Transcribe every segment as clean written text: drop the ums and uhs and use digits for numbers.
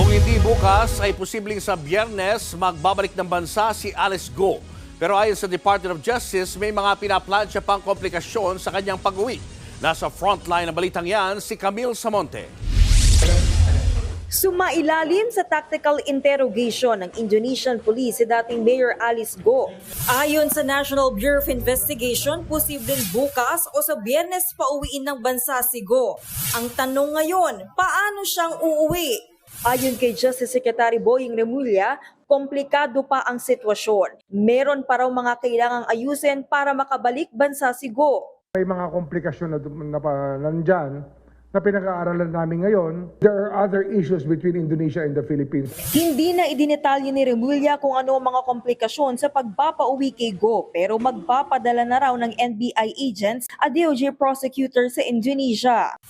Kung hindi bukas ay posibleng sa Biyernes magbabalik ng bansa si Alice Go. Pero ayon sa Department of Justice, may mga pinaplansya pang komplikasyon sa kanyang pag-uwi. Nasa frontline ng balitang yan si Camille Samonte. Sumailalim sa tactical interrogation ng Indonesian police si dating Mayor Alice Go. Ayon sa National Bureau of Investigation, posibleng bukas o sa Biyernes pauwiin ng bansa si Go. Ang tanong ngayon, paano siyang uuwi? Ayon kay Justice Secretary Boying Remulla, komplikado pa ang sitwasyon. Meron pa raw mga kailangang ayusin para makabalik bansa si Go. May mga komplikasyon na nandyan na pinag-aaralan namin ngayon. There are other issues between Indonesia and the Philippines. Hindi na idinetalye ni Remulla kung ano ang mga komplikasyon sa pagpapauwi kay Go, pero magpapadala na raw ng NBI agents at DOJ prosecutor sa Indonesia.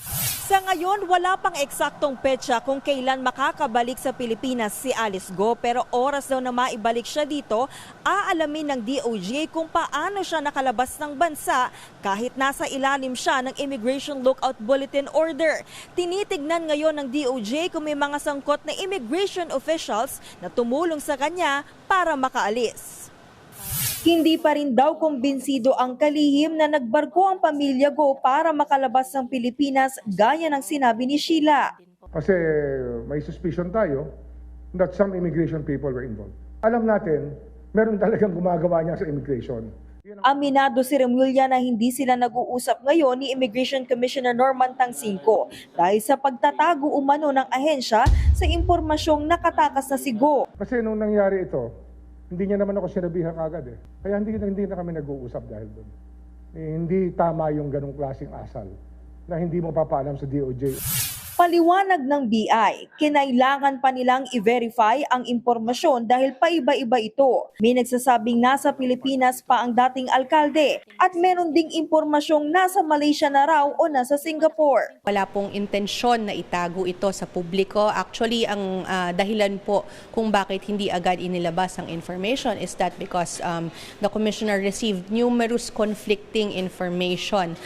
Sa ngayon, wala pang eksaktong petsa kung kailan makakabalik sa Pilipinas si Alice Go, pero oras daw na maibalik siya dito, aalamin ng DOJ kung paano siya nakalabas ng bansa kahit nasa ilalim siya ng Immigration Lookout Bulletin Order. Tinitignan ngayon ng DOJ kung may mga sangkot na immigration officials na tumulong sa kanya para makaalis. Hindi pa rin daw kumbinsido ang kalihim na nagbarko ang pamilya Go para makalabas ng Pilipinas gaya ng sinabi ni Sheila. Kasi may suspicion tayo that some immigration people were involved. Alam natin, meron talagang gumagawa niya sa immigration. Aminado si Remulla na hindi sila nag-uusap ngayon ni Immigration Commissioner Norman Tangcinco dahil sa pagtatago umano ng ahensya sa impormasyong nakatakas na si Go. Kasi nung nangyari ito, hindi niya naman ako sinabihan kagad eh. Kaya hindi na kami nag-uusap dahil doon. Hindi tama yung ganong klaseng asal na hindi mo papaalam sa DOJ. Paliwanag ng BI, kinailangan pa nilang i-verify ang impormasyon dahil paiba-iba ito. May nagsasabing nasa Pilipinas pa ang dating alkalde at meron ding impormasyong nasa Malaysia na raw o nasa Singapore. Wala pong intensyon na itago ito sa publiko. Actually, ang dahilan po kung bakit hindi agad inilabas ang information is that because the Commissioner received numerous conflicting information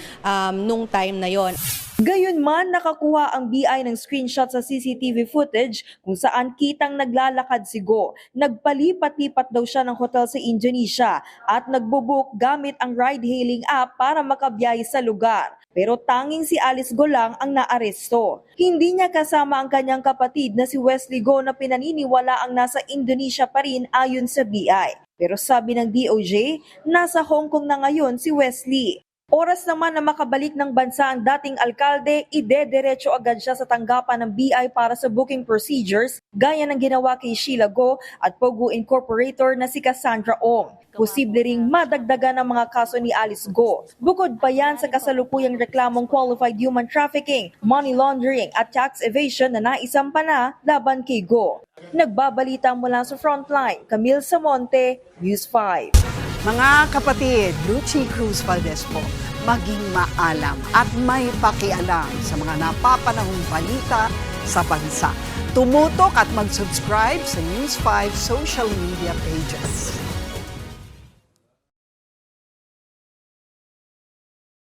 nung time na yon. Gayunman, nakakuha ang BI ng screenshot sa CCTV footage kung saan kitang naglalakad si Go. Nagpalipat-lipat daw siya ng hotel sa Indonesia at nagbubook gamit ang ride-hailing app para makabiyahe sa lugar. Pero tanging si Alice Go lang ang naaresto. Hindi niya kasama ang kanyang kapatid na si Wesley Go na pinaniniwala ang nasa Indonesia pa rin ayon sa BI. Pero sabi ng DOJ, nasa Hong Kong na ngayon si Wesley. Oras naman na makabalik ng bansa ang dating alkalde, idediretso agad siya sa tanggapan ng BI para sa booking procedures gaya ng ginawa kay Sheila Go at Pogo Incorporator na si Cassandra Ong. Posible ring madagdagan ang mga kaso ni Alice Go. Bukod pa yan sa kasalukuyang reklamong qualified human trafficking, money laundering at tax evasion na naisampa na laban kay Go. Nagbabalita mula sa Frontline, Camille Samonte, News 5. Mga kapatid, Lucy Cruz Valdez po, maging maalam at may pakialam sa mga napapanahong balita sa bansa. Tumutok at mag-subscribe sa News 5 social media pages.